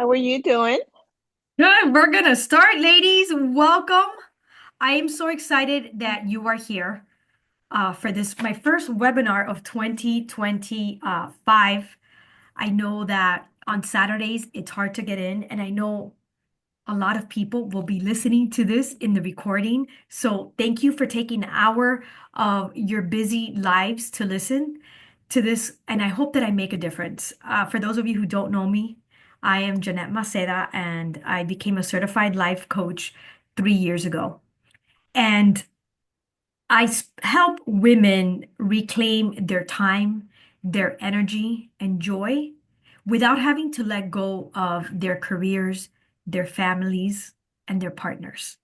How are you doing? Good. We're gonna start, ladies. Welcome. I am so excited that you are here for this, my first webinar of 2025. I know that on Saturdays it's hard to get in, and I know a lot of people will be listening to this in the recording. So thank you for taking an hour of your busy lives to listen to this. And I hope that I make a difference. For those of you who don't know me, I am Jeanette Maceda, and I became a certified life coach 3 years ago. And help women reclaim their time, their energy, and joy without having to let go of their careers, their families, and their partners.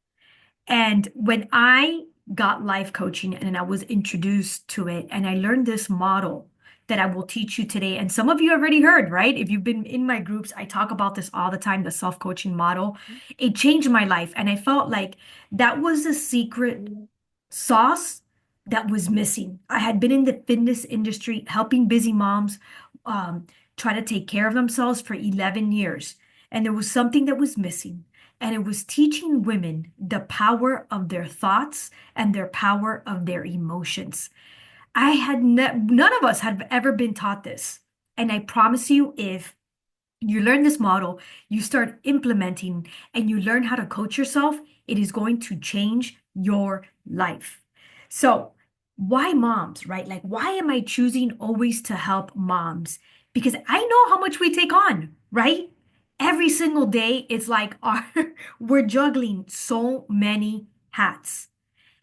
And when I got life coaching and I was introduced to it, and I learned this model that I will teach you today. And some of you already heard, right? If you've been in my groups, I talk about this all the time, the self-coaching model. It changed my life. And I felt like that was the secret sauce that was missing. I had been in the fitness industry helping busy moms try to take care of themselves for 11 years. And there was something that was missing. And it was teaching women the power of their thoughts and their power of their emotions. None of us had ever been taught this. And I promise you, if you learn this model, you start implementing, and you learn how to coach yourself, it is going to change your life. So, why moms, right? Like, why am I choosing always to help moms? Because I know how much we take on, right? Every single day, it's like we're juggling so many hats,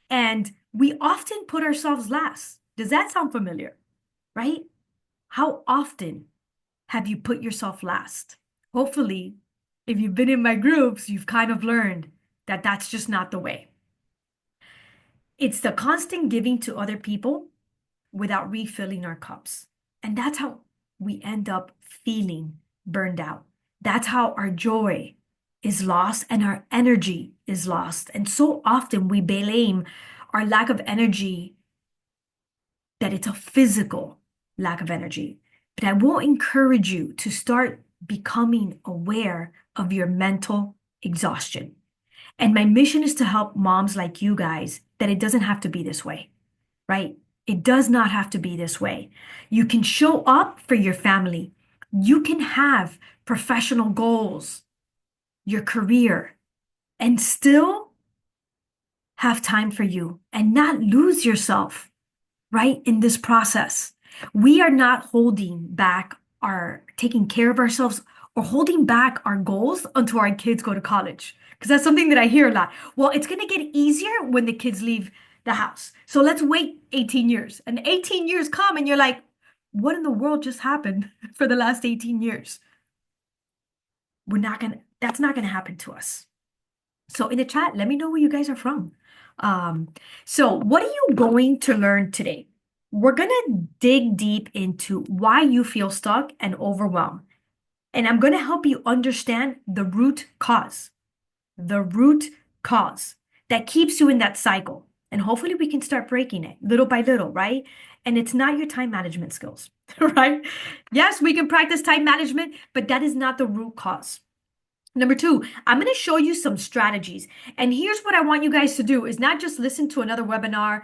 and we often put ourselves last. Does that sound familiar, right? How often have you put yourself last? Hopefully, if you've been in my groups, you've kind of learned that that's just not the way. It's the constant giving to other people without refilling our cups. And that's how we end up feeling burned out. That's how our joy is lost and our energy is lost. And so often we blame our lack of energy that it's a physical lack of energy. But I will encourage you to start becoming aware of your mental exhaustion. And my mission is to help moms like you guys that it doesn't have to be this way, right? It does not have to be this way. You can show up for your family. You can have professional goals, your career, and still have time for you and not lose yourself, right? In this process, we are not holding back taking care of ourselves or holding back our goals until our kids go to college. Because that's something that I hear a lot. Well, it's going to get easier when the kids leave the house. So let's wait 18 years. And 18 years come and you're like, what in the world just happened for the last 18 years? That's not going to happen to us. So in the chat, let me know where you guys are from. Um, so what are you going to learn today? We're going to dig deep into why you feel stuck and overwhelmed. And I'm going to help you understand the root cause that keeps you in that cycle. And hopefully we can start breaking it little by little, right? And it's not your time management skills, right? Yes, we can practice time management, but that is not the root cause. Number two, I'm going to show you some strategies. And here's what I want you guys to do is not just listen to another webinar.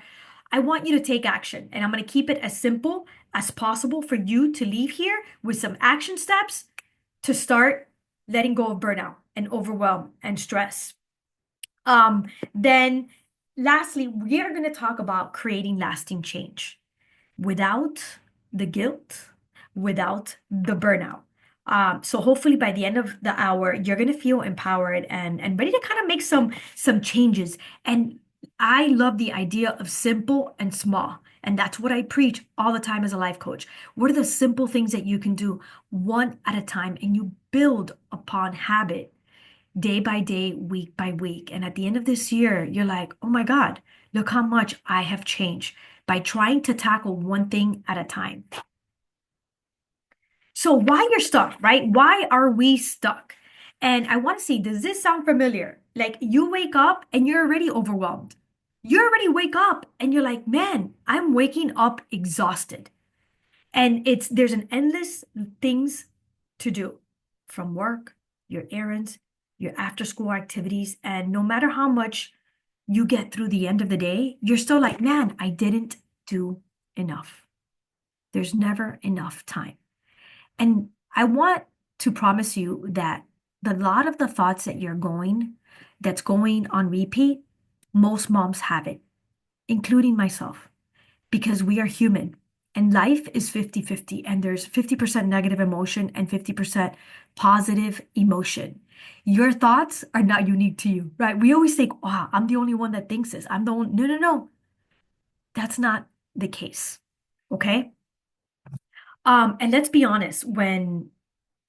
I want you to take action. And I'm going to keep it as simple as possible for you to leave here with some action steps to start letting go of burnout and overwhelm and stress. Then lastly, we are going to talk about creating lasting change without the guilt, without the burnout. So hopefully by the end of the hour, you're gonna feel empowered and ready to kind of make some changes. And I love the idea of simple and small. And that's what I preach all the time as a life coach. What are the simple things that you can do one at a time, and you build upon habit day by day, week by week. And at the end of this year, you're like, oh my God, look how much I have changed by trying to tackle one thing at a time. So, why you're stuck, right? Why are we stuck? And I want to see, does this sound familiar? Like you wake up and you're already overwhelmed. You already wake up and you're like, man, I'm waking up exhausted. And there's an endless things to do from work your errands, your after school activities. And no matter how much you get through the end of the day, you're still like, man, I didn't do enough. There's never enough time. And I want to promise you that the lot of the thoughts that's going on repeat, most moms have it, including myself, because we are human and life is 50-50, and there's 50% negative emotion and 50% positive emotion. Your thoughts are not unique to you, right? We always think, wow, I'm the only one that thinks this. I'm the only, no, no, no. That's not the case. Okay. And let's be honest, when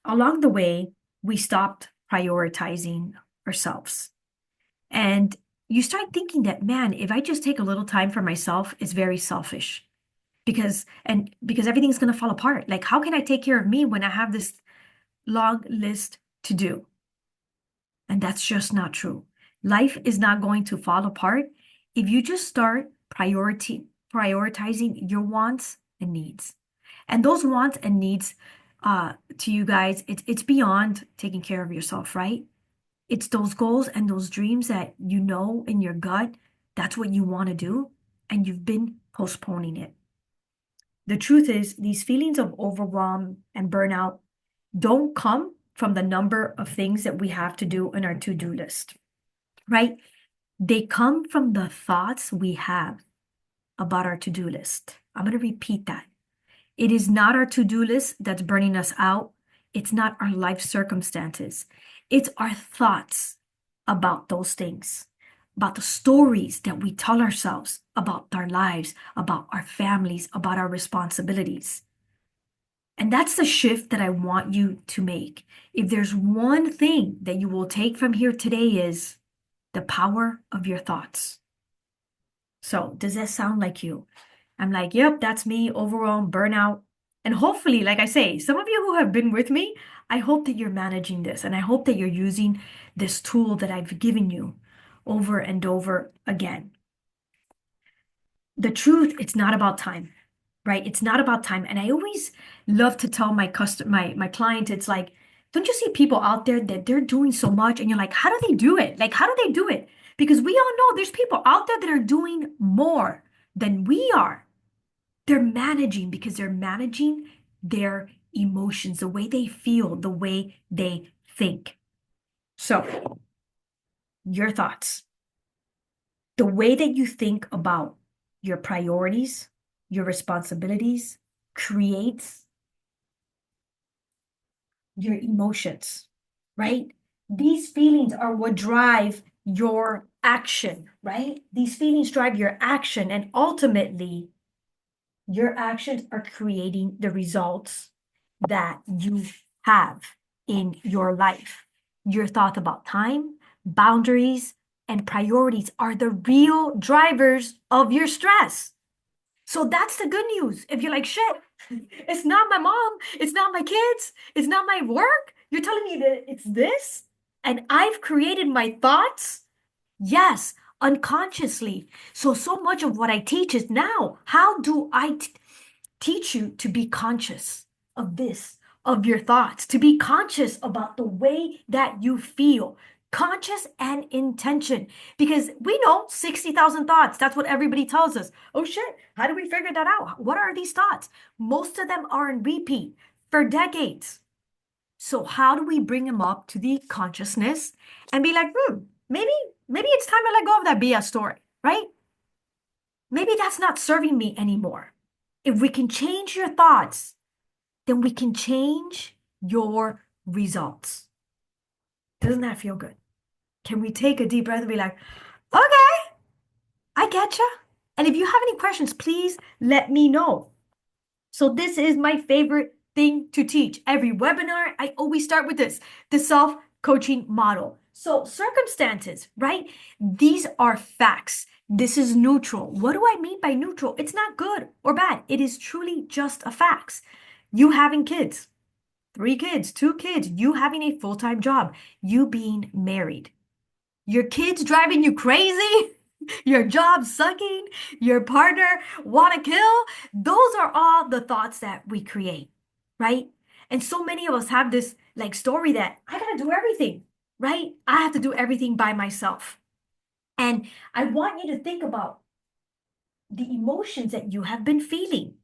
along the way, we stopped prioritizing ourselves. And you start thinking that, man, if I just take a little time for myself, it's very selfish because everything's going to fall apart. Like, how can I take care of me when I have this long list to do? And that's just not true. Life is not going to fall apart if you just start prioritizing your wants and needs. And those wants and needs, to you guys, it's beyond taking care of yourself, right? It's those goals and those dreams that you know in your gut, that's what you want to do, and you've been postponing it. The truth is, these feelings of overwhelm and burnout don't come from the number of things that we have to do in our to-do list, right? They come from the thoughts we have about our to-do list. I'm going to repeat that. It is not our to-do list that's burning us out. It's not our life circumstances. It's our thoughts about those things, about the stories that we tell ourselves about our lives, about our families, about our responsibilities. And that's the shift that I want you to make. If there's one thing that you will take from here today is the power of your thoughts. So, does that sound like you? I'm like, yep, that's me, overwhelmed, burnout. And hopefully, like I say, some of you who have been with me, I hope that you're managing this and I hope that you're using this tool that I've given you over and over again. The truth, it's not about time, right? It's not about time. And I always love to tell my client, it's like, don't you see people out there that they're doing so much and you're like, how do they do it? Like, how do they do it? Because we all know there's people out there that are doing more than we are. They're managing because they're managing their emotions, the way they feel, the way they think. So, your thoughts, the way that you think about your priorities, your responsibilities, creates your emotions, right? These feelings are what drive your action, right? These feelings drive your action, and ultimately, your actions are creating the results that you have in your life. Your thought about time, boundaries, and priorities are the real drivers of your stress. So that's the good news. If you're like, shit, it's not my mom, it's not my kids, it's not my work, you're telling me that it's this, and I've created my thoughts. Yes, unconsciously. So much of what I teach is now, how do I teach you to be conscious of this, of your thoughts, to be conscious about the way that you feel, conscious and intention. Because we know 60,000 thoughts. That's what everybody tells us. Oh shit, how do we figure that out? What are these thoughts? Most of them are in repeat for decades. So how do we bring them up to the consciousness and be like, maybe it's time to let go of that BS story, right? Maybe that's not serving me anymore. If we can change your thoughts, then we can change your results. Doesn't that feel good? Can we take a deep breath and be like, okay, I getcha. And if you have any questions, please let me know. So this is my favorite thing to teach. Every webinar, I always start with this, the self-coaching model. So circumstances, right? These are facts. This is neutral. What do I mean by neutral? It's not good or bad. It is truly just a facts. You having kids, 3 kids, 2 kids, you having a full-time job, you being married, your kids driving you crazy, your job sucking, your partner want to kill. Those are all the thoughts that we create, right? And so many of us have this like story that I gotta do everything, right? I have to do everything by myself. And I want you to think about the emotions that you have been feeling,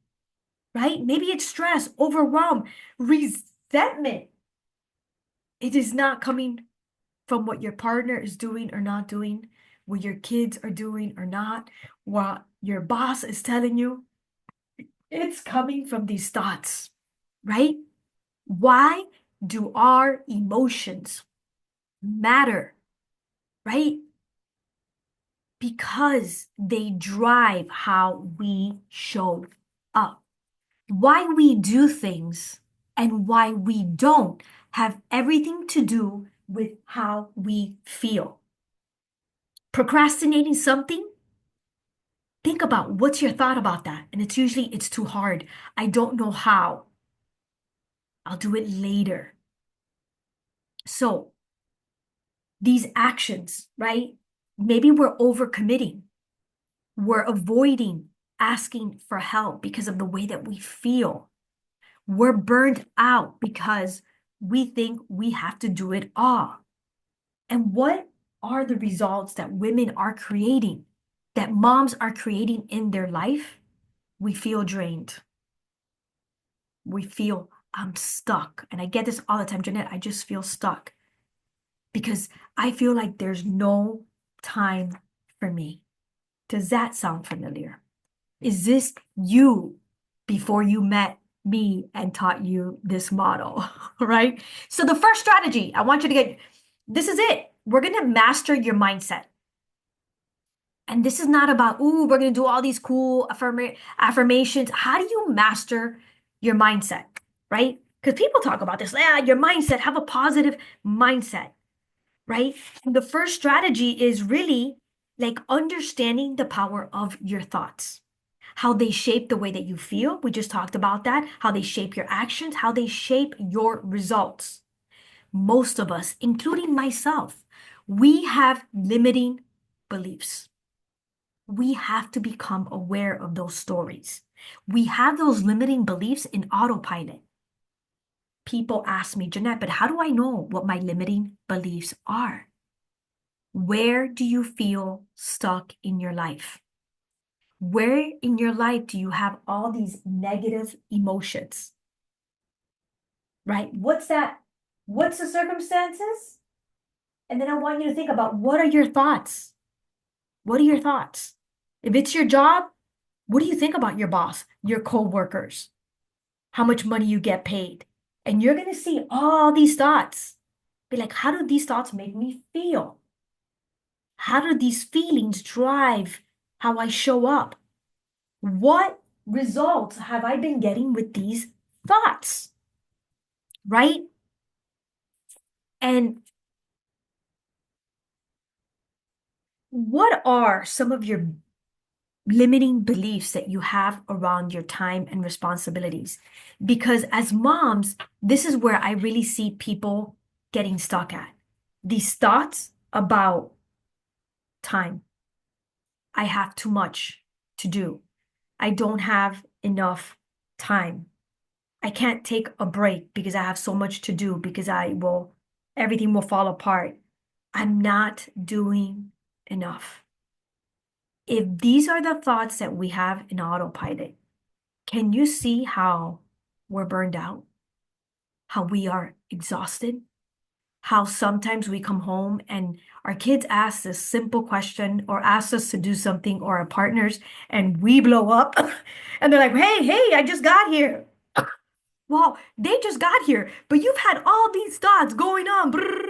right? Maybe it's stress, overwhelm, resentment. It is not coming from what your partner is doing or not doing, what your kids are doing or not, what your boss is telling you. It's coming from these thoughts, right? Why do our emotions matter, right? Because they drive how we show up. Why we do things and why we don't have everything to do with how we feel. Procrastinating something, think about what's your thought about that. And it's usually, it's too hard. I don't know how. I'll do it later. So these actions, right? Maybe we're overcommitting. We're avoiding asking for help because of the way that we feel. We're burned out because we think we have to do it all. And what are the results that women are creating, that moms are creating in their life? We feel drained. We feel, I'm stuck. And I get this all the time, Jeanette, I just feel stuck because I feel like there's no time for me. Does that sound familiar? Is this you before you met me and taught you this model, right? So the first strategy, I want you to get, this is it. We're going to master your mindset. And this is not about, ooh, we're going to do all these cool affirmations. How do you master your mindset, right? Because people talk about this, your mindset, have a positive mindset, right? And the first strategy is really like understanding the power of your thoughts, how they shape the way that you feel. We just talked about that, how they shape your actions, how they shape your results. Most of us, including myself, we have limiting beliefs. We have to become aware of those stories. We have those limiting beliefs in autopilot. People ask me, Jeanette, but how do I know what my limiting beliefs are? Where do you feel stuck in your life? Where in your life do you have all these negative emotions? Right? What's that? What's the circumstances? And then I want you to think about what are your thoughts? What are your thoughts? If it's your job, what do you think about your boss, your coworkers, how much money you get paid? And you're going to see all these thoughts. Be like, how do these thoughts make me feel? How do these feelings drive how I show up? What results have I been getting with these thoughts? Right? And what are some of your limiting beliefs that you have around your time and responsibilities? Because as moms, this is where I really see people getting stuck at. These thoughts about time. I have too much to do. I don't have enough time. I can't take a break because I have so much to do because everything will fall apart. I'm not doing enough. If these are the thoughts that we have in autopilot, can you see how we're burned out? How we are exhausted? How sometimes we come home and our kids ask this simple question or ask us to do something or our partners and we blow up and they're like, hey, I just got here. Well, they just got here, but you've had all these thoughts going on. Brrr.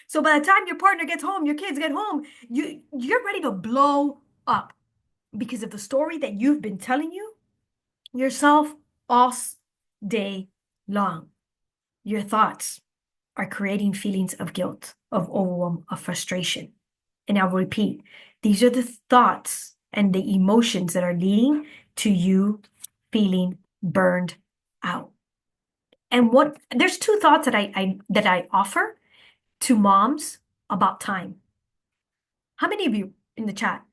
So by the time your partner gets home, your kids get home, you're ready to blow up because of the story that you've been telling yourself all day long. Your thoughts are creating feelings of guilt, of overwhelm, of frustration. And I'll repeat, these are the thoughts and the emotions that are leading to you feeling burned out. And there's two thoughts that I offer to moms about time. How many of you in the chat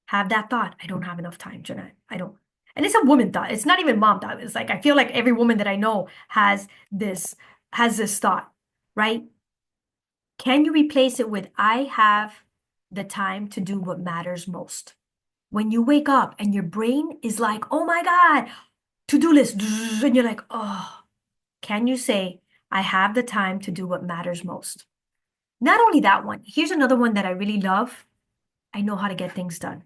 have that thought? I don't have enough time, Jeanette. I don't. And it's a woman thought. It's not even mom thought. It's like I feel like every woman that I know this has this thought, right? Can you replace it with I have the time to do what matters most? When you wake up and your brain is like, oh my God, to-do list, and you're like, oh, can you say, I have the time to do what matters most? Not only that one, here's another one that I really love. I know how to get things done.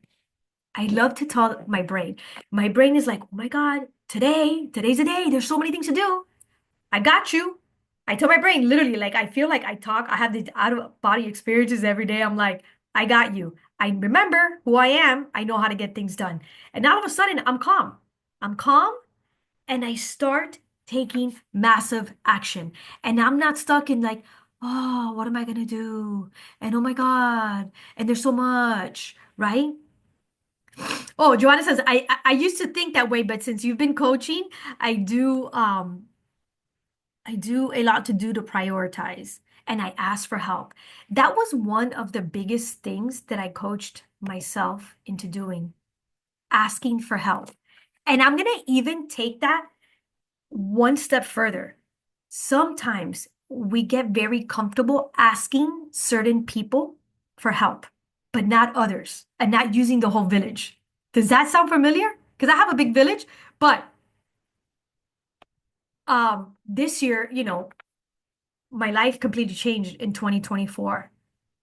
I love to tell my brain. My brain is like, oh my God, today's a day. There's so many things to do. I got you. I tell my brain literally, like, I feel like I talk, I have these out of body experiences every day. I'm like, I got you. I remember who I am. I know how to get things done. And all of a sudden, I'm calm. I'm calm and I start taking massive action. And I'm not stuck in like, oh, what am I gonna do? And oh my God, and there's so much, right? Oh, Joanna says, I used to think that way, but since you've been coaching, I do I do a lot to do to prioritize and I ask for help. That was one of the biggest things that I coached myself into doing, asking for help. And I'm gonna even take that one step further. Sometimes we get very comfortable asking certain people for help, but not others, and not using the whole village. Does that sound familiar? Because I have a big village, but this year, my life completely changed in 2024.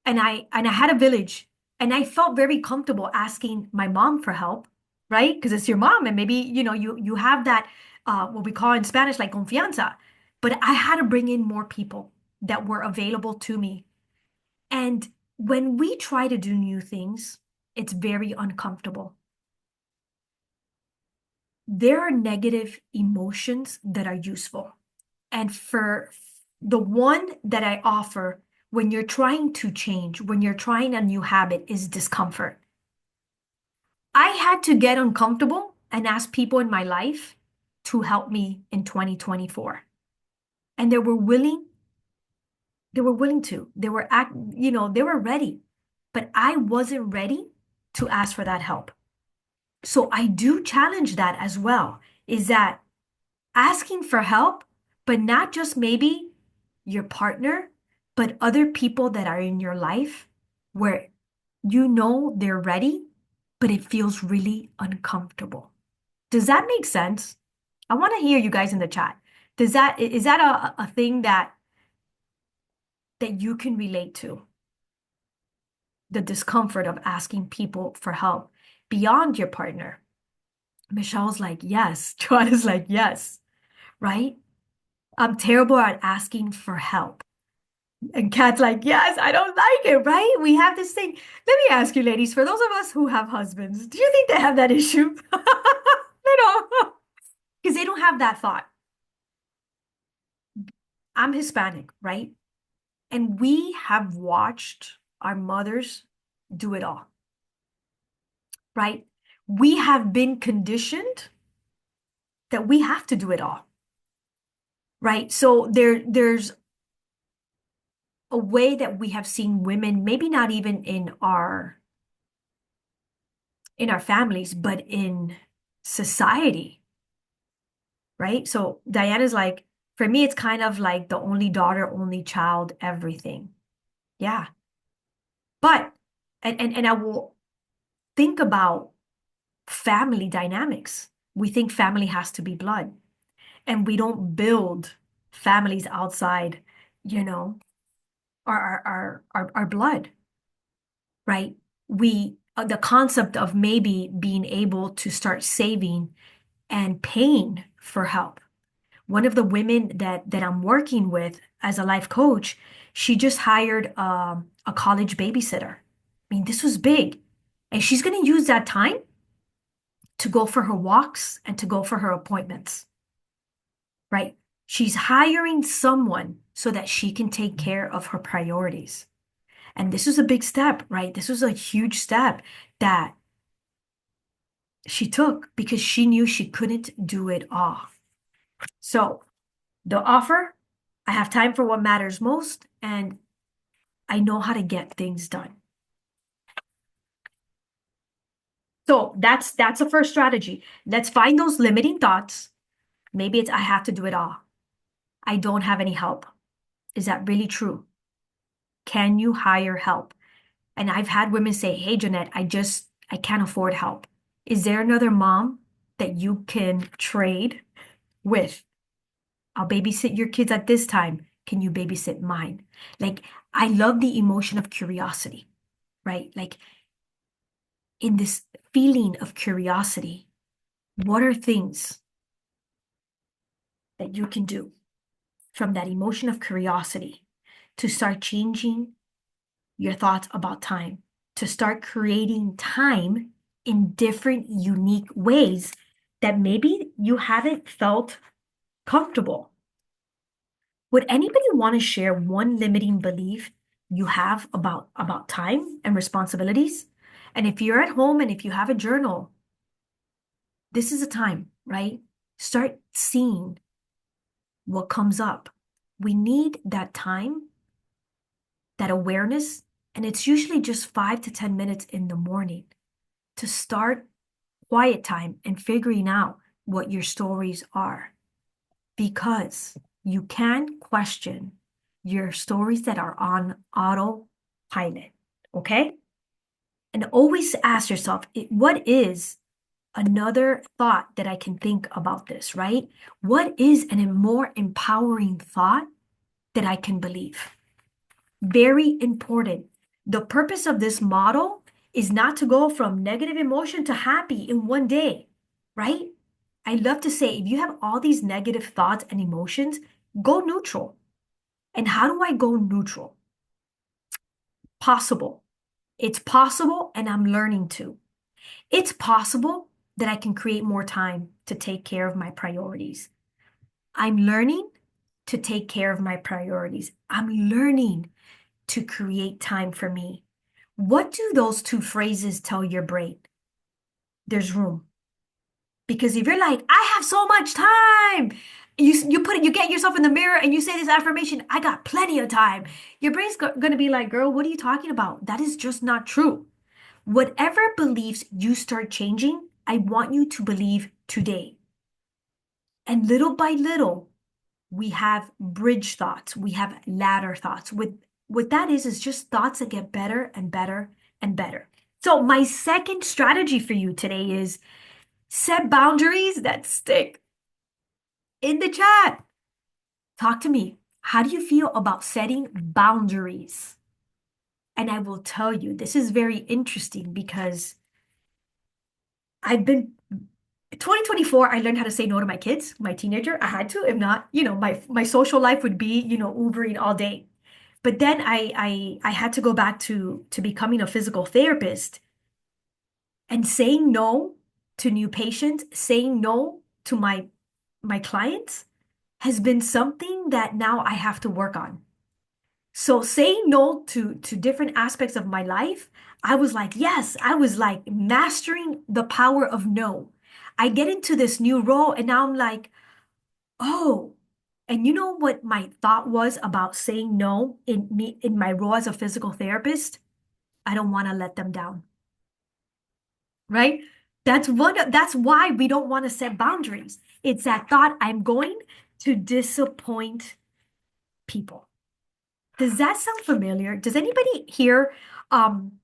And I had a village and I felt very comfortable asking my mom for help, right? Because it's your mom and maybe, you have that what we call in Spanish like confianza. But I had to bring in more people that were available to me. And when we try to do new things, it's very uncomfortable. There are negative emotions that are useful. And for the one that I offer when you're trying to change, when you're trying a new habit, is discomfort. I had to get uncomfortable and ask people in my life to help me in 2024. And they were willing to. They were ready. But I wasn't ready to ask for that help. So I do challenge that as well, is that asking for help, but not just maybe your partner, but other people that are in your life where they're ready, but it feels really uncomfortable. Does that make sense? I want to hear you guys in the chat. Is that a thing that you can relate to? The discomfort of asking people for help beyond your partner. Michelle's like, yes. Joanna's like, yes, right? I'm terrible at asking for help. And Kat's like, yes, I don't like it, right? We have this thing. Let me ask you, ladies, for those of us who have husbands, do you think they have that issue? They don't, because they don't have that thought. I'm Hispanic, right? And we have watched our mothers do it all, right? We have been conditioned that we have to do it all, right? So there's a way that we have seen women, maybe not even in our families, but in society, right? So Diana's like, for me, it's kind of like the only daughter, only child, everything. Yeah. But and I will think about family dynamics. We think family has to be blood, and we don't build families outside, you know, our blood, right? The concept of maybe being able to start saving and paying for help. One of the women that I'm working with as a life coach, she just hired a college babysitter. I mean, this was big. And she's going to use that time to go for her walks and to go for her appointments, right? She's hiring someone so that she can take care of her priorities. And this was a big step, right? This was a huge step that she took because she knew she couldn't do it all. So the offer, I have time for what matters most, and I know how to get things done. So that's the first strategy. Let's find those limiting thoughts. Maybe it's I have to do it all. I don't have any help. Is that really true? Can you hire help? And I've had women say, "Hey, Jeanette, I can't afford help." Is there another mom that you can trade with? I'll babysit your kids at this time. Can you babysit mine? Like, I love the emotion of curiosity, right? Like, in this feeling of curiosity, what are things that you can do from that emotion of curiosity to start changing your thoughts about time, to start creating time in different, unique ways that maybe you haven't felt comfortable? Would anybody want to share one limiting belief you have about time and responsibilities? And if you're at home and if you have a journal, this is a time, right? Start seeing what comes up. We need that time, that awareness, and it's usually just 5 to 10 minutes in the morning to start quiet time and figuring out what your stories are. Because you can question your stories that are on autopilot, okay? And always ask yourself, what is another thought that I can think about this, right? What is a more empowering thought that I can believe? Very important. The purpose of this model is not to go from negative emotion to happy in one day, right? I love to say, if you have all these negative thoughts and emotions, go neutral. And how do I go neutral? Possible. It's possible, and I'm learning to. It's possible that I can create more time to take care of my priorities. I'm learning to take care of my priorities. I'm learning to create time for me. What do those two phrases tell your brain? There's room. Because if you're like, I have so much time, you get yourself in the mirror and you say this affirmation, I got plenty of time. Your brain's going to be like, girl, what are you talking about? That is just not true. Whatever beliefs you start changing, I want you to believe today. And little by little, we have bridge thoughts, we have ladder thoughts. What that is just thoughts that get better and better and better. So my second strategy for you today is set boundaries that stick. In the chat, talk to me. How do you feel about setting boundaries? And I will tell you, this is very interesting because I've been 2024, I learned how to say no to my kids, my teenager. I had to. If not, my social life would be, Ubering all day. But then I had to go back to becoming a physical therapist and saying no to new patients, saying no to my clients has been something that now I have to work on. So saying no to different aspects of my life, I was like, yes, I was like mastering the power of no. I get into this new role and now I'm like, oh, and you know what my thought was about saying no in my role as a physical therapist? I don't want to let them down, right? That's why we don't want to set boundaries. It's that thought I'm going to disappoint people. Does that sound familiar? Does anybody here um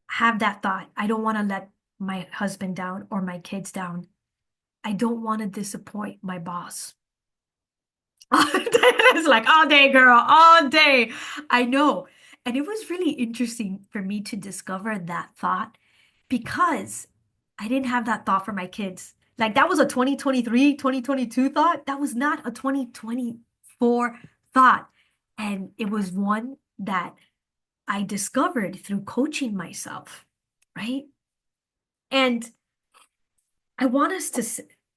have that thought? I don't want to let my husband down or my kids down. I don't want to disappoint my boss. It's like all day, girl, all day. I know. And it was really interesting for me to discover that thought because I didn't have that thought for my kids. Like that was a 2023, 2022 thought. That was not a 2024 thought. And it was one that I discovered through coaching myself, right? And I want us to,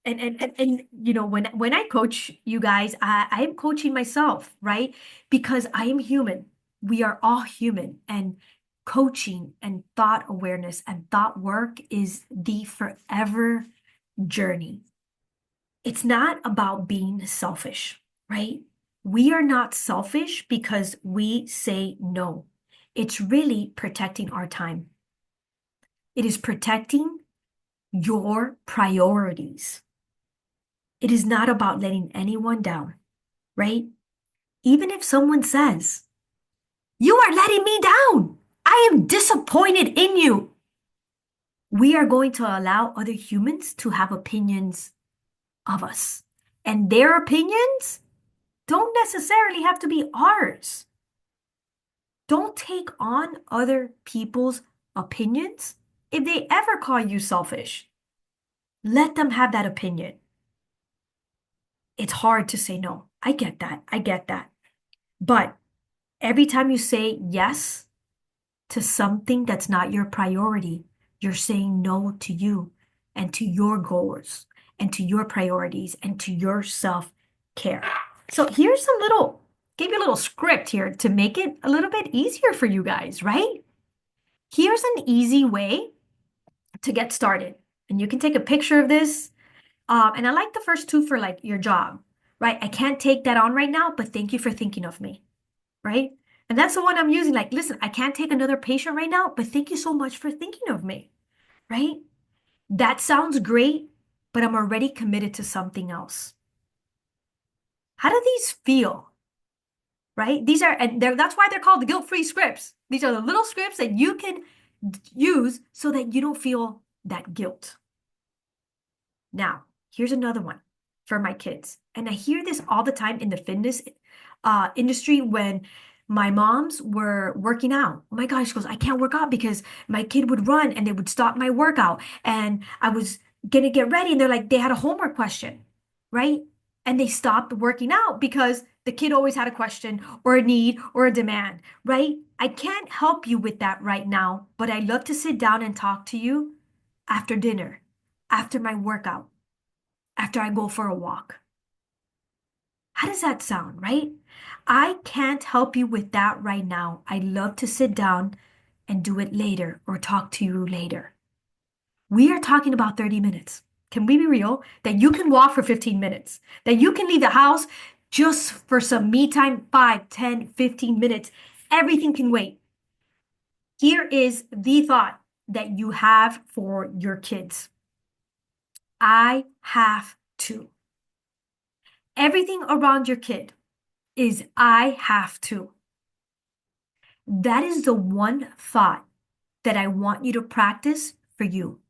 when I coach you guys, I am coaching myself, right? Because I am human. We are all human, and coaching and thought awareness and thought work is the forever journey. It's not about being selfish, right? We are not selfish because we say no. It's really protecting our time. It is protecting your priorities. It is not about letting anyone down, right? Even if someone says, "You are letting me down. I am disappointed in you." We are going to allow other humans to have opinions of us. And their opinions don't necessarily have to be ours. Don't take on other people's opinions if they ever call you selfish. Let them have that opinion. It's hard to say no. I get that. I get that. But every time you say yes to something that's not your priority, you're saying no to you and to your goals and to your priorities and to your self-care. So here's some little, gave you a little script here to make it a little bit easier for you guys, right? Here's an easy way to get started. And you can take a picture of this. And I like the first two for like your job, right? I can't take that on right now, but thank you for thinking of me, right? And that's the one I'm using. Like, listen, I can't take another patient right now, but thank you so much for thinking of me, right? That sounds great, but I'm already committed to something else. How do these feel, right? These are, and that's why they're called the guilt-free scripts. These are the little scripts that you can use so that you don't feel that guilt. Now, here's another one for my kids. And I hear this all the time in the fitness industry when my moms were working out. Oh my gosh, she goes, I can't work out because my kid would run and they would stop my workout. And I was gonna get ready and they're like, they had a homework question, right? And they stopped working out because the kid always had a question or a need or a demand, right? I can't help you with that right now, but I love to sit down and talk to you after dinner, after my workout, after I go for a walk. How does that sound, right? I can't help you with that right now. I'd love to sit down and do it later or talk to you later. We are talking about 30 minutes. Can we be real? That you can walk for 15 minutes, that you can leave the house just for some me time, 5, 10, 15 minutes. Everything can wait. Here is the thought that you have for your kids. I have to. Everything around your kid is I have to. That is the one thought that I want you to practice for you.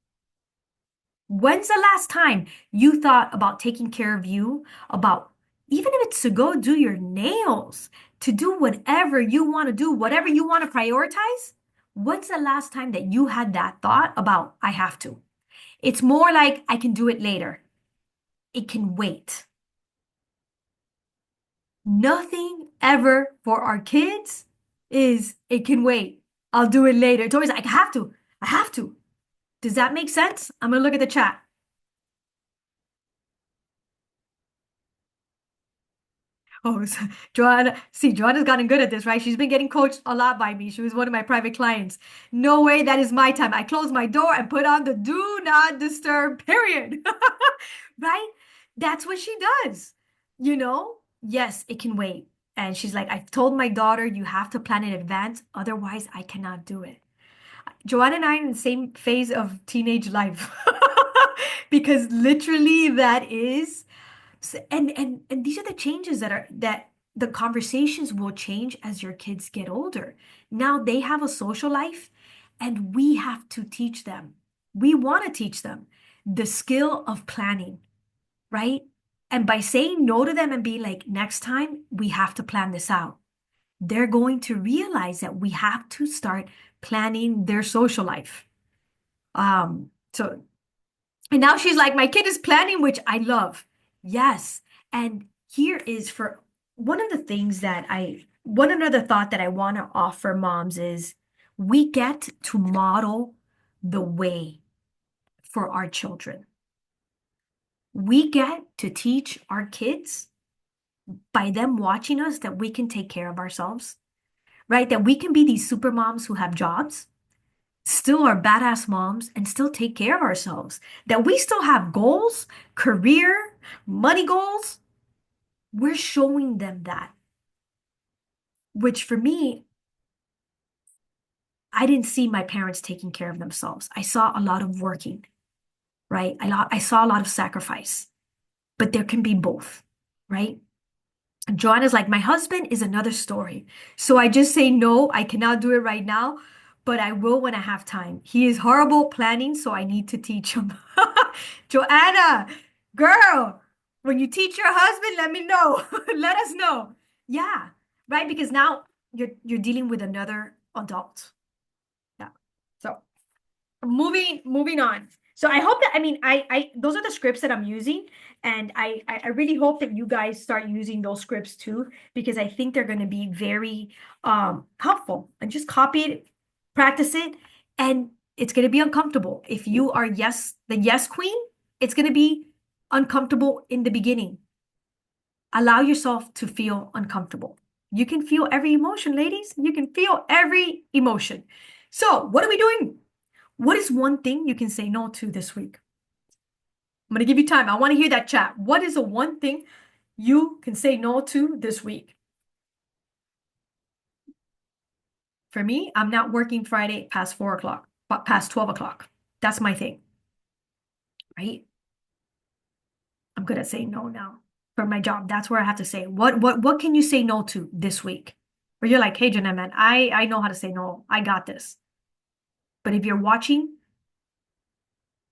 When's the last time you thought about taking care of you, about even if it's to go do your nails, to do whatever you want to do, whatever you want to prioritize? When's the last time that you had that thought about I have to? It's more like I can do it later. It can wait. Nothing ever for our kids is it can wait. I'll do it later. It's always like, I have to. I have to. Does that make sense? I'm going to look at the chat. Oh, Joanna, see, Joanna's gotten good at this, right? She's been getting coached a lot by me. She was one of my private clients. No way, that is my time. I close my door and put on the do not disturb, period. Right? That's what she does. You know? Yes, it can wait. And she's like, I've told my daughter you have to plan in advance, otherwise I cannot do it. Joanna and I are in the same phase of teenage life. Because literally that is and these are the changes that the conversations will change as your kids get older. Now they have a social life and we have to teach them. We want to teach them the skill of planning, right? And by saying no to them and being like, next time we have to plan this out, they're going to realize that we have to start planning their social life. So and now she's like, my kid is planning, which I love. Yes. And here is for one of the things that one another thought that I want to offer moms is we get to model the way for our children. We get to teach our kids by them watching us that we can take care of ourselves, right? That we can be these super moms who have jobs, still are badass moms and still take care of ourselves, that we still have goals, career, money goals. We're showing them that, which for me, I didn't see my parents taking care of themselves. I saw a lot of working, right? I saw a lot of sacrifice, but there can be both, right? Joanna's like, my husband is another story. So I just say, no, I cannot do it right now, but I will when I have time. He is horrible planning, so I need to teach him. Joanna, girl, when you teach your husband, let me know. Let us know. Yeah, right? Because now you're dealing with another adult. Yeah. So moving on. So I hope that, I mean, I those are the scripts that I'm using, and I really hope that you guys start using those scripts too, because I think they're going to be very helpful. And just copy it, practice it, and it's going to be uncomfortable. If you are the yes queen, it's going to be uncomfortable in the beginning. Allow yourself to feel uncomfortable. You can feel every emotion, ladies. You can feel every emotion. So, what are we doing? What is one thing you can say no to this week? I'm going to give you time. I want to hear that chat. What is the one thing you can say no to this week? For me, I'm not working Friday past 4 o'clock, but past 12 o'clock. That's my thing, right? I'm good at saying no now for my job. That's where I have to say, what can you say no to this week? Where you're like, hey, Jeanette, man, I know how to say no. I got this. But if you're watching,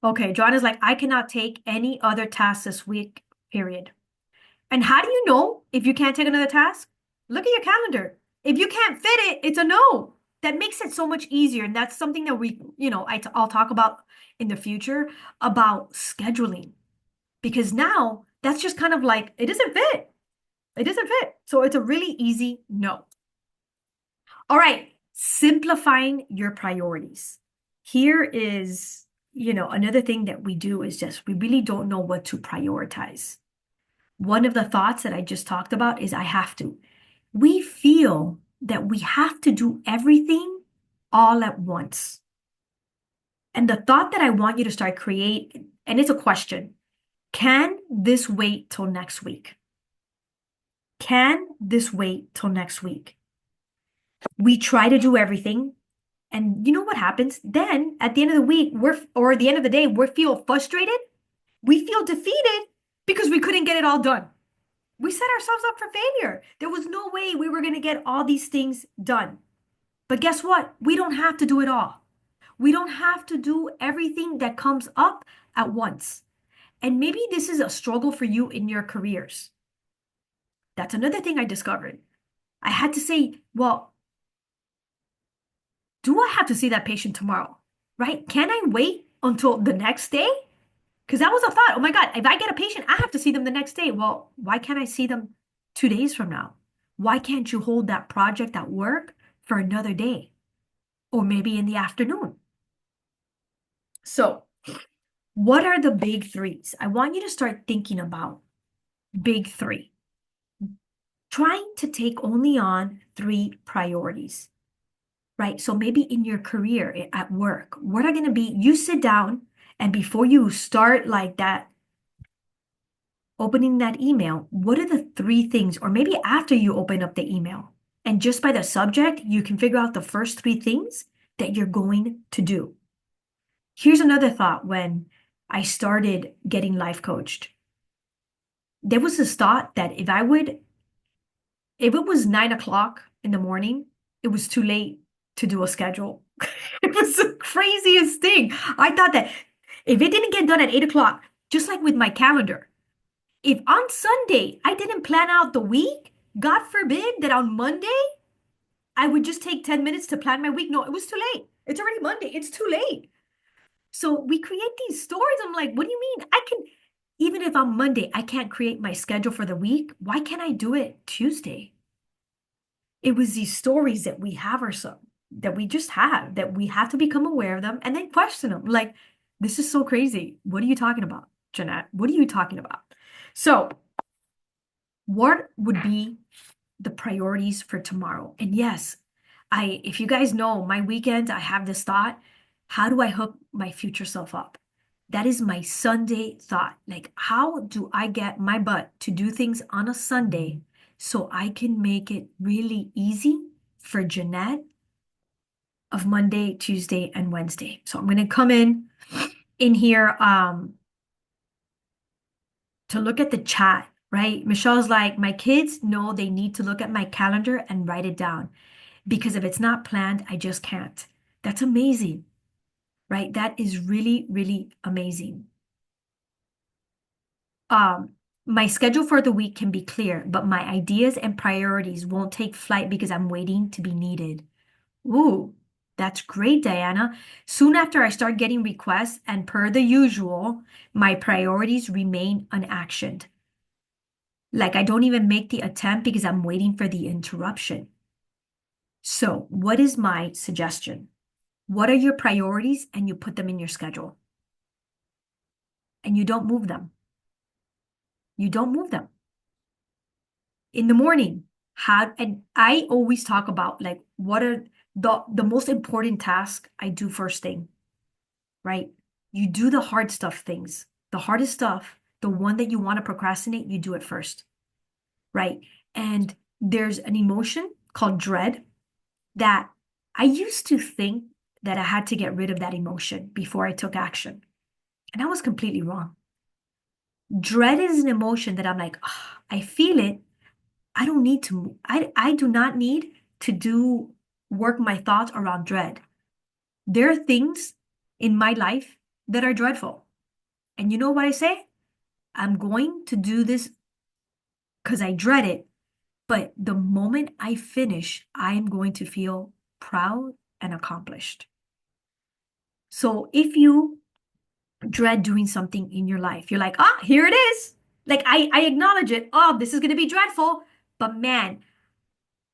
okay, John is like, I cannot take any other task this week, period. And how do you know if you can't take another task? Look at your calendar. If you can't fit it, it's a no. That makes it so much easier. And that's something that I'll talk about in the future about scheduling. Because now that's just kind of like, it doesn't fit. It doesn't fit. So it's a really easy no. All right, simplifying your priorities. Here is, another thing that we do is just we really don't know what to prioritize. One of the thoughts that I just talked about is I have to. We feel that we have to do everything all at once. And the thought that I want you to start create, and it's a question, can this wait till next week? Can this wait till next week? We try to do everything. And you know what happens? Then at the end of the week, or at the end of the day, we feel frustrated. We feel defeated because we couldn't get it all done. We set ourselves up for failure. There was no way we were going to get all these things done. But guess what? We don't have to do it all. We don't have to do everything that comes up at once. And maybe this is a struggle for you in your careers. That's another thing I discovered. I had to say, well, do I have to see that patient tomorrow? Right? Can I wait until the next day? Because that was a thought. Oh my God, if I get a patient, I have to see them the next day. Well, why can't I see them 2 days from now? Why can't you hold that project at work for another day? Or maybe in the afternoon? So, what are the big threes? I want you to start thinking about big three. Trying to take only on 3 priorities, right? So maybe in your career at work, what are going to be, you sit down and before you start like that, opening that email, what are the 3 things, or maybe after you open up the email, and just by the subject, you can figure out the first 3 things that you're going to do. Here's another thought when I started getting life coached. There was this thought that if it was 9 o'clock in the morning, it was too late to do a schedule. It was the craziest thing. I thought that if it didn't get done at 8 o'clock, just like with my calendar, if on Sunday I didn't plan out the week, God forbid that on Monday I would just take 10 minutes to plan my week. No, it was too late. It's already Monday. It's too late. So we create these stories. I'm like, what do you mean? Even if on Monday I can't create my schedule for the week, why can't I do it Tuesday? It was these stories that we have ourselves, that we just have, that we have to become aware of them and then question them. Like, this is so crazy. What are you talking about, Jeanette? What are you talking about? So, what would be the priorities for tomorrow? And yes, if you guys know my weekends, I have this thought, how do I hook my future self up? That is my Sunday thought. Like, how do I get my butt to do things on a Sunday so I can make it really easy for Jeanette of Monday, Tuesday, and Wednesday. So I'm going to come in here to look at the chat, right? Michelle's like, my kids know they need to look at my calendar and write it down because if it's not planned, I just can't. That's amazing, right? That is really, really amazing. Um, my schedule for the week can be clear, but my ideas and priorities won't take flight because I'm waiting to be needed. Ooh, that's great, Diana. Soon after I start getting requests, and per the usual, my priorities remain unactioned. Like I don't even make the attempt because I'm waiting for the interruption. So, what is my suggestion? What are your priorities? And you put them in your schedule and you don't move them. You don't move them. In the morning, and I always talk about like what are the most important tasks I do first thing, right? You do the hard stuff things. The hardest stuff, the one that you want to procrastinate, you do it first, right? And there's an emotion called dread that I used to think that I had to get rid of that emotion before I took action. And I was completely wrong. Dread is an emotion that I'm like, "Ah, I feel it. I don't need to, I do not need to work my thoughts around dread. There are things in my life that are dreadful. And you know what I say? I'm going to do this because I dread it. But the moment I finish, I am going to feel proud and accomplished. So if you dread doing something in your life, you're like, ah, here it is. Like I acknowledge it. Oh, this is going to be dreadful. But man,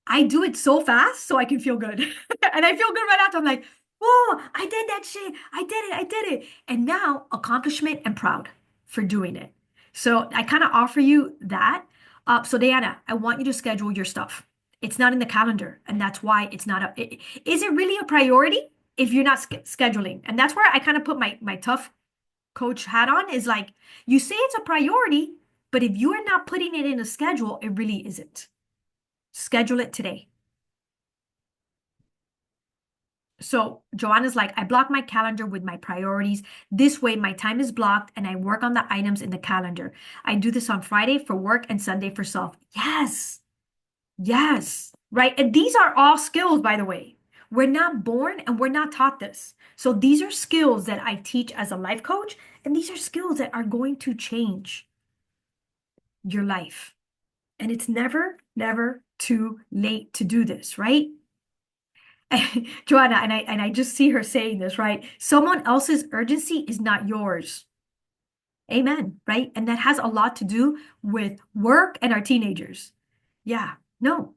I do it so fast so I can feel good. And I feel good right after. I'm like, whoa, I did that shit. I did it. I did it. And now accomplishment and proud for doing it. So I kind of offer you that. So Diana, I want you to schedule your stuff. It's not in the calendar. And that's why it's not is it really a priority if you're not scheduling? And that's where I kind of put my tough coach hat on is like, you say it's a priority, but if you are not putting it in a schedule, it really isn't. Schedule it today. So Joanna's like, I block my calendar with my priorities. This way, my time is blocked and I work on the items in the calendar. I do this on Friday for work and Sunday for self. Yes, yes, right. And these are all skills, by the way. We're not born and we're not taught this. So these are skills that I teach as a life coach, and these are skills that are going to change your life. And it's never, never too late to do this, right? Joanna, and I just see her saying this, right? Someone else's urgency is not yours. Amen, right? And that has a lot to do with work and our teenagers. Yeah, no.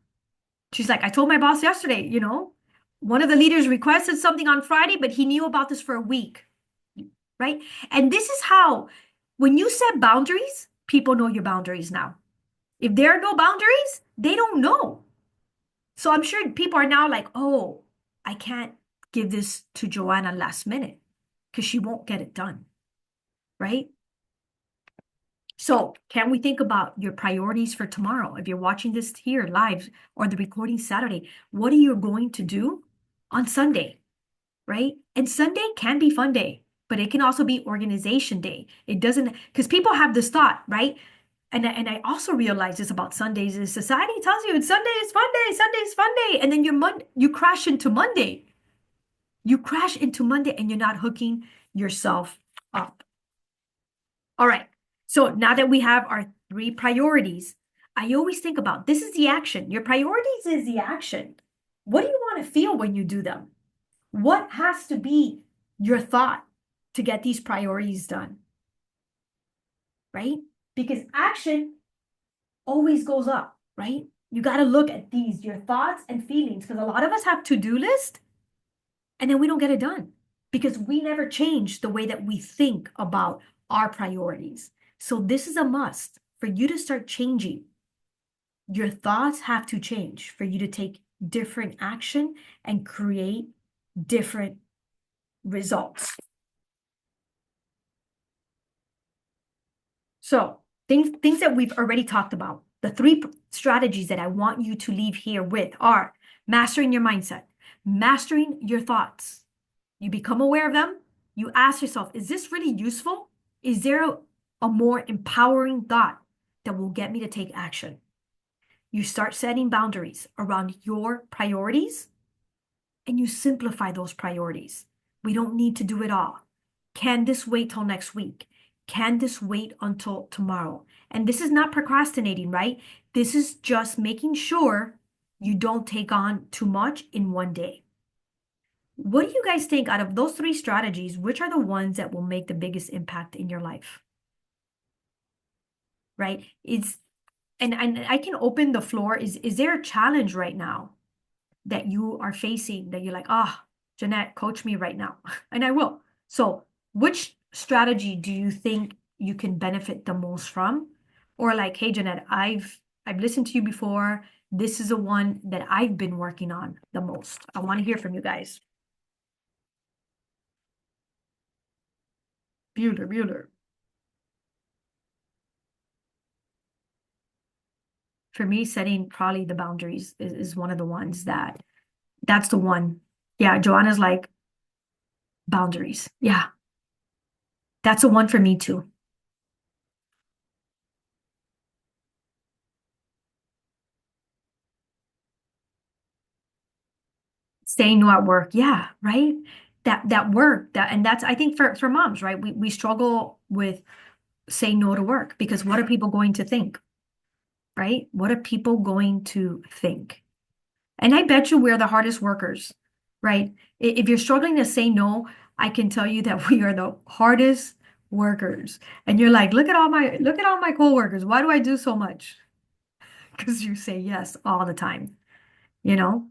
She's like, I told my boss yesterday, one of the leaders requested something on Friday, but he knew about this for a week, right? And this is how, when you set boundaries, people know your boundaries now. If there are no boundaries, they don't know. So I'm sure people are now like, oh, I can't give this to Joanna last minute because she won't get it done, right? So can we think about your priorities for tomorrow? If you're watching this here live or the recording Saturday, what are you going to do on Sunday, right? And Sunday can be fun day, but it can also be organization day. It doesn't, because people have this thought, right? And I also realize this about Sundays is society tells you it's Sunday is fun day, Sunday is fun day, and then you crash into Monday. You crash into Monday and you're not hooking yourself up. All right. So now that we have our three priorities, I always think about this is the action. Your priorities is the action. What do you want to feel when you do them? What has to be your thought to get these priorities done? Right? Because action always goes up, right? You got to look at these, your thoughts and feelings, because a lot of us have to-do list and then we don't get it done because we never change the way that we think about our priorities. So this is a must for you to start changing. Your thoughts have to change for you to take different action and create different results. So things that we've already talked about, the three strategies that I want you to leave here with are mastering your mindset, Mastering your thoughts. You become aware of them. You ask yourself, is this really useful? Is there a more empowering thought that will get me to take action? You start setting boundaries around your priorities and you simplify those priorities. We don't need to do it all. Can this wait till next week? Can this wait until tomorrow? And this is not procrastinating, right? This is just making sure you don't take on too much in one day. What do you guys think out of those three strategies? Which are the ones that will make the biggest impact in your life? Right? And I can open the floor. Is there a challenge right now that you are facing that you're like, ah, Jeanette, coach me right now? And I will. So, which strategy do you think you can benefit the most from? Or like, hey, Jeanette, I've listened to you before. This is the one that I've been working on the most. I want to hear from you guys. Bueller. For me, setting probably the boundaries is one of the ones that's the one. Yeah, Joanna's like boundaries. Yeah, that's the one for me too. Saying no at work. Yeah, right. That work that and that's I think for moms, right? We struggle with saying no to work because what are people going to think, right? What are people going to think? And I bet you we're the hardest workers, right? If you're struggling to say no, I can tell you that we are the hardest workers. And you're like, look at all my coworkers. Why do I do so much? Because you say yes all the time, you know?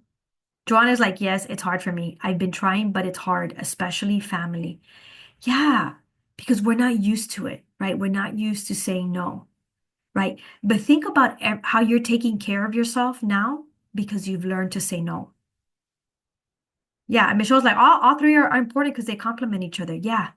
Joanna's like, yes, it's hard for me. I've been trying, but it's hard, especially family. Yeah, because we're not used to it, right? We're not used to saying no, right? But think about how you're taking care of yourself now because you've learned to say no. Yeah, and Michelle's like, all three are important because they complement each other. Yeah.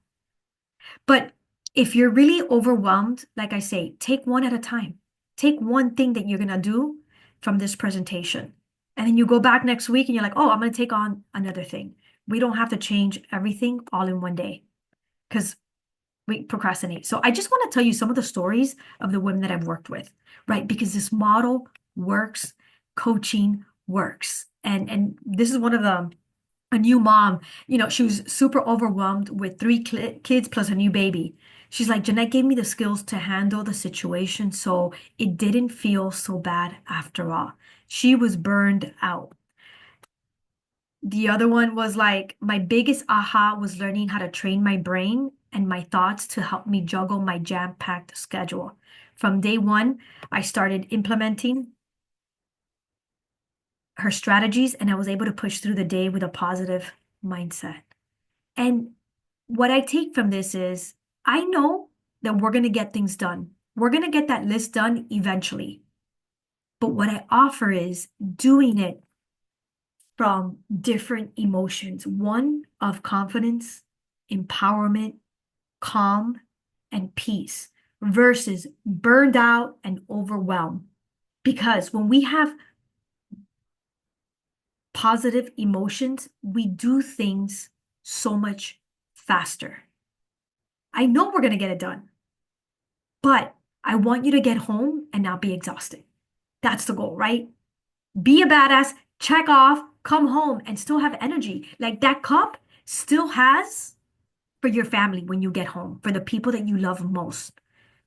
But if you're really overwhelmed, like I say, take one at a time. Take one thing that you're going to do from this presentation. And then you go back next week and you're like, oh, I'm going to take on another thing. We don't have to change everything all in one day because we procrastinate. So I just want to tell you some of the stories of the women that I've worked with, right? Because this model works, coaching works. And this is one of the a new mom, she was super overwhelmed with three kids plus a new baby. She's like, Jeanette gave me the skills to handle the situation, so it didn't feel so bad after all. She was burned out. The other one was like, my biggest aha was learning how to train my brain and my thoughts to help me juggle my jam-packed schedule. From day one, I started implementing her strategies and I was able to push through the day with a positive mindset. And what I take from this is I know that we're going to get things done. We're going to get that list done eventually. But what I offer is doing it from different emotions, one of confidence, empowerment, calm, and peace versus burned out and overwhelmed. Because when we have positive emotions, we do things so much faster. I know we're going to get it done, but I want you to get home and not be exhausted. That's the goal, right? Be a badass, check off, come home and still have energy. Like that cup still has for your family when you get home, for the people that you love most.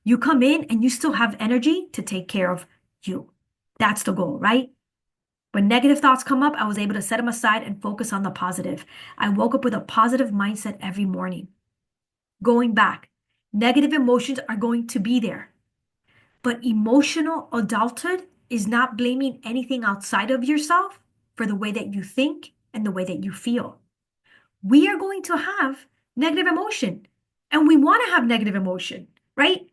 You come in and you still have energy to take care of you. That's the goal, right? When negative thoughts come up, I was able to set them aside and focus on the positive. I woke up with a positive mindset every morning. Going back, negative emotions are going to be there. But emotional adulthood is not blaming anything outside of yourself for the way that you think and the way that you feel. We are going to have negative emotion, and we want to have negative emotion, right?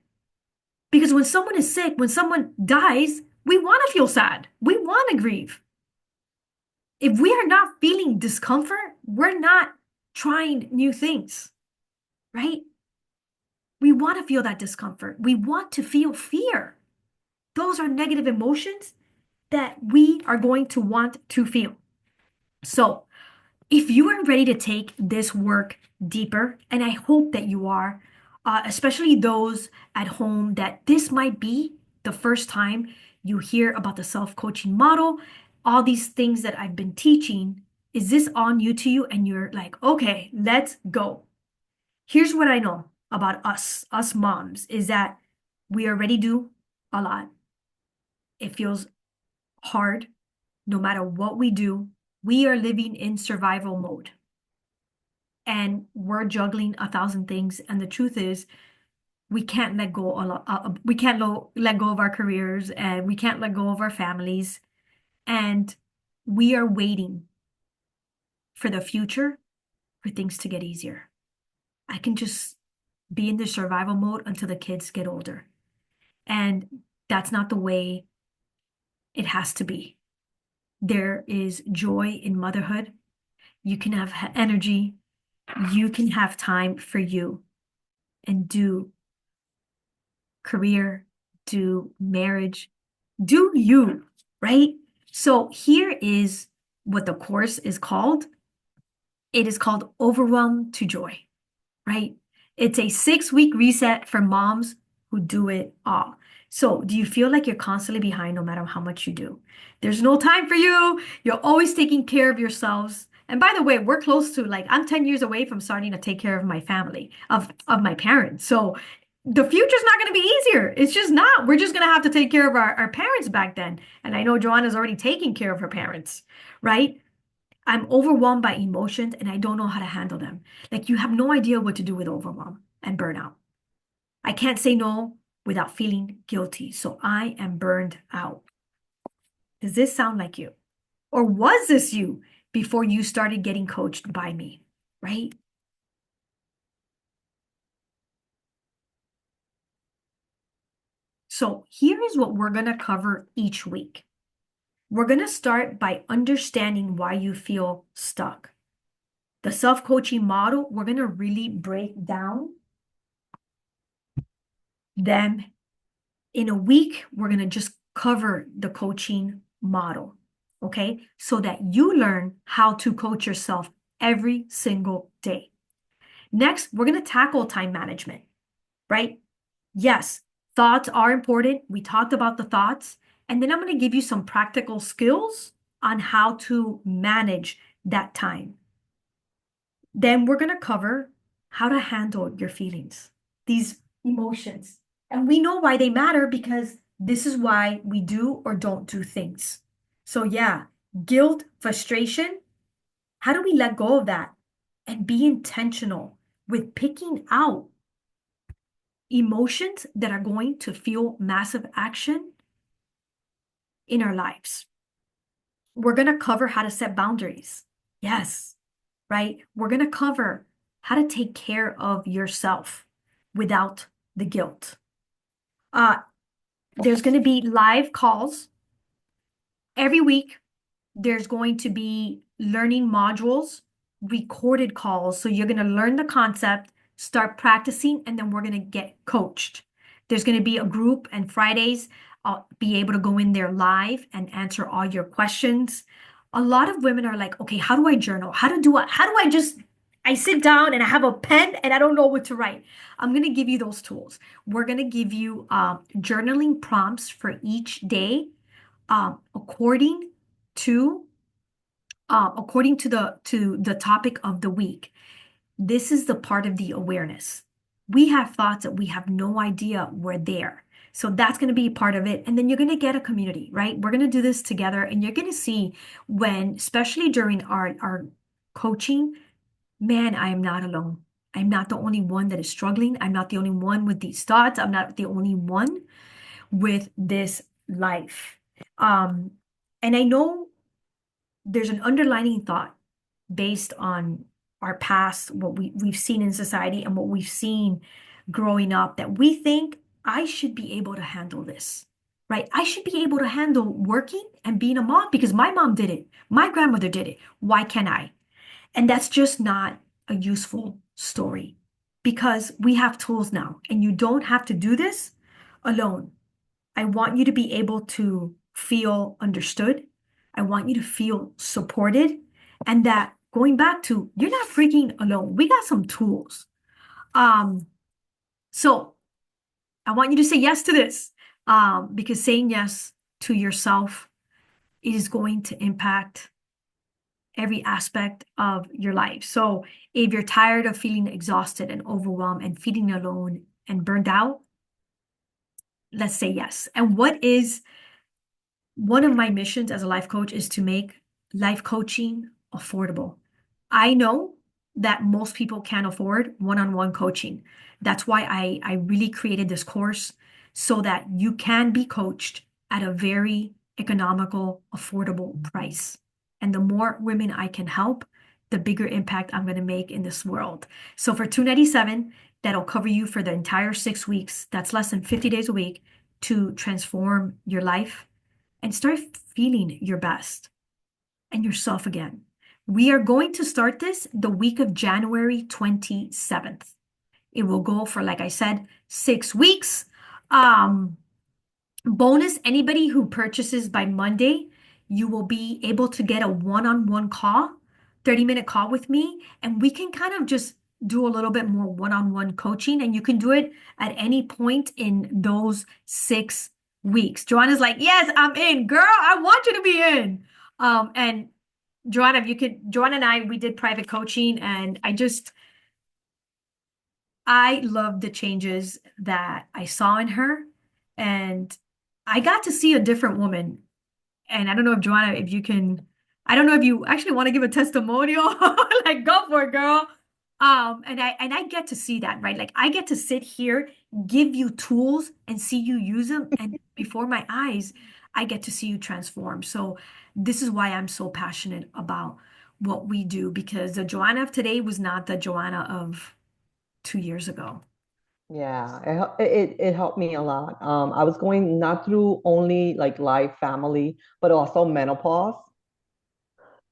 Because when someone is sick, when someone dies, we want to feel sad. We want to grieve. If we are not feeling discomfort, we're not trying new things, right? We want to feel that discomfort. We want to feel fear. Those are negative emotions that we are going to want to feel. So, If you are ready to take this work deeper, and I hope that you are, especially those at home, that this might be the first time you hear about the self-coaching model, all these things that I've been teaching, is this all new to you? And you're like, okay, let's go. Here's what I know about us moms, is that we already do a lot. It feels hard no matter what we do. We are living in survival mode and we're juggling a thousand things. And the truth is, we can't let go a lot. We can't let go of our careers, and we can't let go of our families. And we are waiting for the future for things to get easier. I can just be in the survival mode until the kids get older. And that's not the way it has to be. There is joy in motherhood. You can have energy. You can have time for you and do career, do marriage, do you, right? So here is what the course is called. It is called Overwhelm to Joy, right? It's a 6-week reset for moms who do it all. So, do you feel like you're constantly behind no matter how much you do? There's no time for you. You're always taking care of yourselves. And by the way, we're close to, like, I'm 10 years away from starting to take care of my family, of my parents. So the future's not going to be easier. It's just not. We're just going to have to take care of our parents back then. And I know Joanna's already taking care of her parents, right? I'm overwhelmed by emotions and I don't know how to handle them. Like, you have no idea what to do with overwhelm and burnout. I can't say no without feeling guilty. So I am burned out. Does this sound like you? Or was this you before you started getting coached by me, right? So here is what we're going to cover each week. We're going to start by understanding why you feel stuck. The self-coaching model, we're going to really break down them. In a week, we're going to just cover the coaching model, okay? So that you learn how to coach yourself every single day. Next, we're going to tackle time management, right? Yes, thoughts are important. We talked about the thoughts. And then I'm going to give you some practical skills on how to manage that time. Then we're going to cover how to handle your feelings, these emotions. And we know why they matter because this is why we do or don't do things. So, yeah, guilt, frustration, how do we let go of that and be intentional with picking out emotions that are going to fuel massive action in our lives? We're going to cover how to set boundaries. Yes, right? We're going to cover how to take care of yourself without the guilt. There's going to be live calls every week. There's going to be learning modules, recorded calls. So you're going to learn the concept, start practicing, and then we're going to get coached. There's going to be a group, and Fridays, I'll be able to go in there live and answer all your questions. A lot of women are like, okay, how do I journal? I sit down and I have a pen and I don't know what to write. I'm going to give you those tools. We're going to give you journaling prompts for each day according to the topic of the week. This is the part of the awareness. We have thoughts that we have no idea were there. So that's going to be part of it. And then you're going to get a community, right? We're going to do this together and you're going to see when, especially during our coaching, man, I am not alone. I'm not the only one that is struggling. I'm not the only one with these thoughts. I'm not the only one with this life. And I know there's an underlining thought based on our past, what we've seen in society and what we've seen growing up, that we think I should be able to handle this, right? I should be able to handle working and being a mom because my mom did it. My grandmother did it. Why can't I? And that's just not a useful story because we have tools now and you don't have to do this alone. I want you to be able to feel understood. I want you to feel supported and that going back to you're not freaking alone. We got some tools. Um, so I want you to say yes to this. Because saying yes to yourself is going to impact every aspect of your life. So if you're tired of feeling exhausted and overwhelmed and feeling alone and burned out, let's say yes. And what is one of my missions as a life coach is to make life coaching affordable. I know that most people can't afford one-on-one coaching. That's why I really created this course so that you can be coached at a very economical, affordable price. And the more women I can help, the bigger impact I'm going to make in this world. So for 297, that'll cover you for the entire 6 weeks. That's less than 50 days a week to transform your life and start feeling your best and yourself again. We are going to start this the week of January 27th. It will go for, like I said, 6 weeks. Um, Bonus, anybody who purchases by Monday, you will be able to get a one-on-one call, 30-minute call with me, and we can kind of just do a little bit more one-on-one coaching, and you can do it at any point in those 6 weeks. Joanna's like, yes, I'm in. Girl, I want you to be in. And Joanna, if you could, Joanna and I, we did private coaching, and I love the changes that I saw in her. And I got to see a different woman. And I don't know if Joanna, if you can, I don't know if you actually want to give a testimonial. Like, go for it, girl. And I get to see that, right? Like I get to sit here, give you tools and see you use them. And before my eyes, I get to see you transform. So this is why I'm so passionate about what we do, because the Joanna of today was not the Joanna of 2 years ago. Yeah, it helped me a lot. I was going not through only like life, family, but also menopause,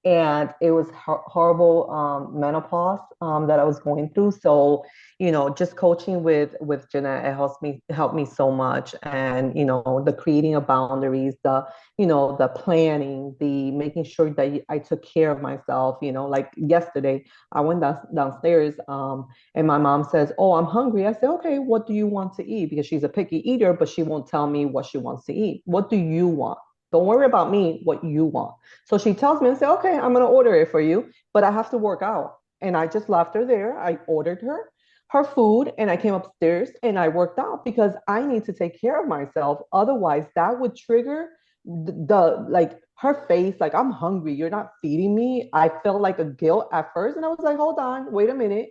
and it was horrible menopause that I was going through. So, just coaching with Jeanette, it helped me so much. And the creating of boundaries, the planning, the making sure that I took care of myself. Like yesterday, I went downstairs, and my mom says, "Oh, I'm hungry." I said, "Okay, what do you want to eat?" Because she's a picky eater, but she won't tell me what she wants to eat. What do you want? Don't worry about me, what you want. So she tells me and say, okay, I'm going to order it for you, but I have to work out. And I just left her there. I ordered her food and I came upstairs and I worked out because I need to take care of myself. Otherwise, that would trigger the like her face, like, I'm hungry. You're not feeding me. I felt like a guilt at first. And I was like, hold on, wait a minute.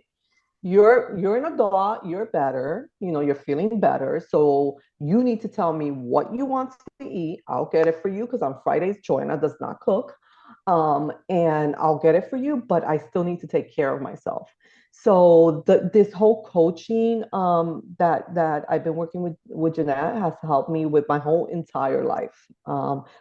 You're an adult, you're better, you're feeling better. So you need to tell me what you want to eat. I'll get it for you because on Fridays, Joanna does not cook. And I'll get it for you, but I still need to take care of myself. So this whole coaching that I've been working with Jeanette has helped me with my whole entire life.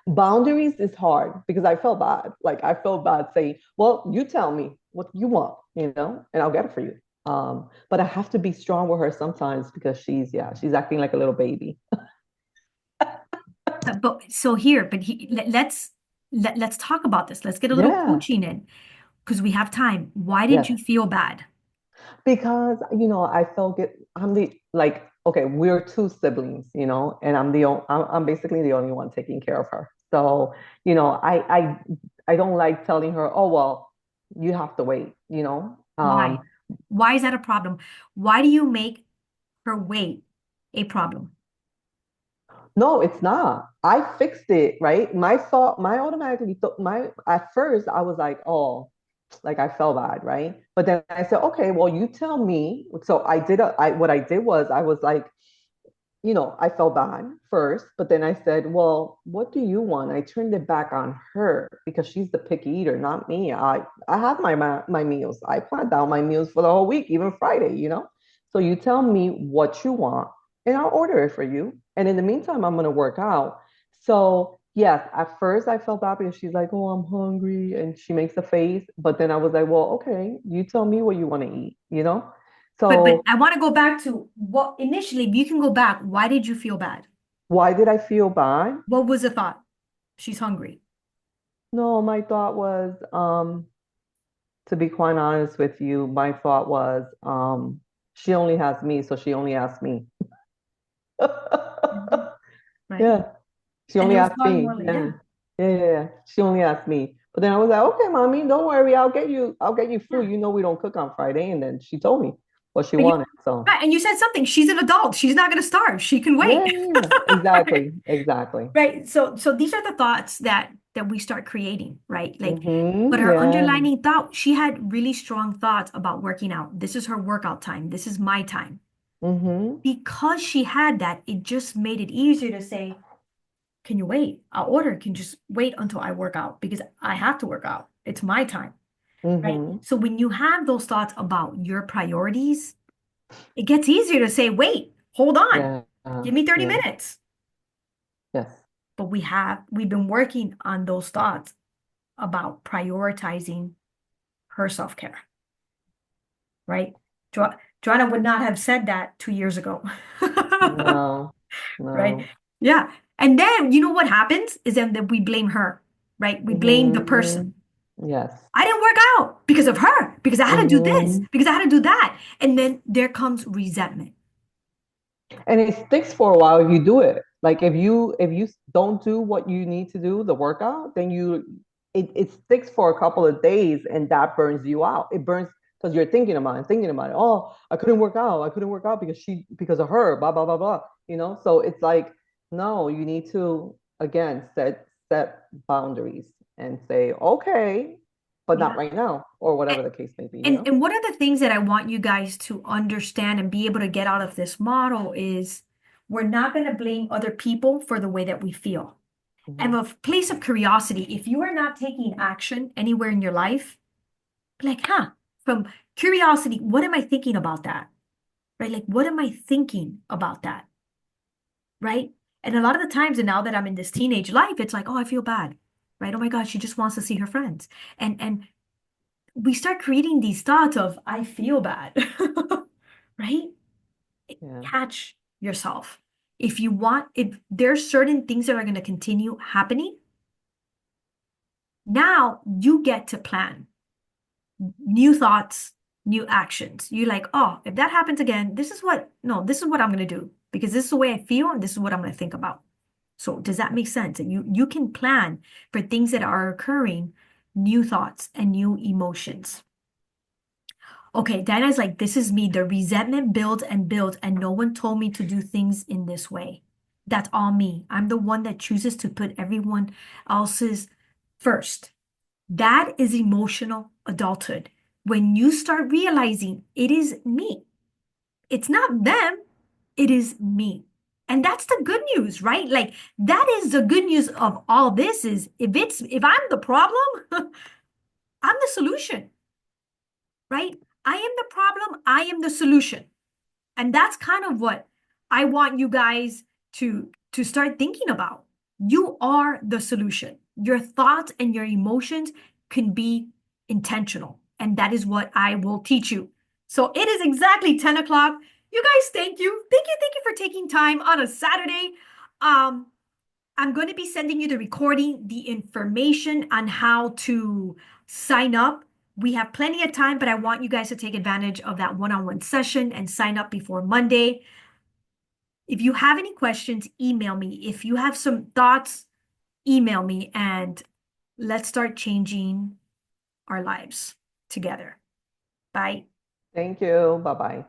Boundaries is hard because I felt bad. Like I felt bad saying, well, you tell me what you want, and I'll get it for you. But I have to be strong with her sometimes because she's acting like a little baby. But so here, but let's talk about this. Let's get a little Yeah, coaching in because we have time. Why did yes. you feel bad? Because I felt it. I'm the like okay, we're two siblings, and I'm basically the only one taking care of her. So I don't like telling her, oh well, you have to wait. Why? Why is that a problem? Why do you make her wait a problem? No, it's not. I fixed it, right? My automatically thought, my at first I was like, oh, like I felt bad, right? But then I said, okay, well, you tell me. So what I did was I was like, I felt bad first, but then I said, well, what do you want? I turned it back on her because she's the picky eater, not me. I have my meals. I planned out my meals for the whole week, even Friday. So you tell me what you want and I'll order it for you. And in the meantime, I'm going to work out. So yes, at first I felt bad because she's like, oh, I'm hungry. And she makes a face. But then I was like, well, okay, you tell me what you want to eat? But So I want to go back to what initially, if you can go back, why did you feel bad? why did I feel bad? What was the thought? She's hungry. No, my thought was, To be quite honest with you, my thought was, she only has me, so she only asked me. Mhm. Right. Yeah, she And only there was asked probably me. more like, Yeah. yeah, Yeah, yeah, yeah. She only asked me. But then I was like, okay, mommy, don't worry, I'll get you food. yeah. You know we don't cook on Friday. And then she told me what she And you, wanted. So right, and you said something. She's an adult. She's not going to starve. She can yeah, wait. yeah, yeah. Right. Exactly, exactly. Right. So these are the thoughts that we start creating, right? Like, but Mm-hmm. her Yeah. underlining thought, she had really strong thoughts about working out. This is her workout time. This is my time. Mm-hmm. Because she had that, it just made it easier to say, can you wait? I'll order. Can you just wait until I work out because I have to work out. It's my time, right? Mm-hmm. So when you have those thoughts about your priorities, it gets easier to say, wait, hold on, Yeah. give me 30 Yeah. minutes. Yes. But we've been working on those thoughts about prioritizing her self-care, right? Joanna would not have said that 2 years ago. No. Right? No. Yeah. And then you know what happens is then that we blame her, right? We blame the Mm-hmm. person. Yes. I didn't work out because of her, because I had to do this, Mm-hmm. because I had to do that. And then there comes resentment. And it sticks for a while if you do it. Like if you don't do what you need to do, the workout, then it sticks for a couple of days and that burns you out. It burns because you're thinking about it. Oh, I couldn't work out. I couldn't work out because of her, blah, blah, blah, blah. You know? So it's like, no, you need to again set boundaries and say, okay, but not Yeah. right now, or And, whatever the case may be, you and know? and one of the things that I want you guys to understand and be able to get out of this model is we're not going to blame other people for the way that we feel. And Hmm. a place of curiosity, if you are not taking action anywhere in your life, be like, huh, from curiosity, what am I thinking about that? Right? Like, what am I thinking about that? Right? And a lot of the times, and now that I'm in this teenage life, it's like, oh, I feel bad. Right? Oh my God, she just wants to see her friends. And we start creating these thoughts of, I feel bad. Right? Yeah. Catch yourself. If there's certain things that are going to continue happening, now you get to plan new thoughts, new actions. You're like, oh, if that happens again, no, this is what I'm going to do because this is the way I feel and this is what I'm going to think about. So does that make sense? And you can plan for things that are occurring, new thoughts and new emotions. Okay, Diana's like, this is me. The resentment builds and builds, and no one told me to do things in this way. That's all me. I'm the one that chooses to put everyone else's first. That is emotional adulthood. When you start realizing it is me, it's not them, it is me. And that's the good news, right? Like that is the good news of all this is if I'm the problem, I'm the solution, right? I am the problem, I am the solution. And that's kind of what I want you guys to start thinking about. You are the solution. Your thoughts and your emotions can be intentional. And that is what I will teach you. So it is exactly 10 o'clock. You guys, thank you. Thank you for taking time on a Saturday. Um, I'm going to be sending you the recording, the information on how to sign up. We have plenty of time, but I want you guys to take advantage of that one-on-one session and sign up before Monday. If you have any questions, email me. If you have some thoughts, email me and let's start changing our lives together. Bye. Thank you. Bye bye.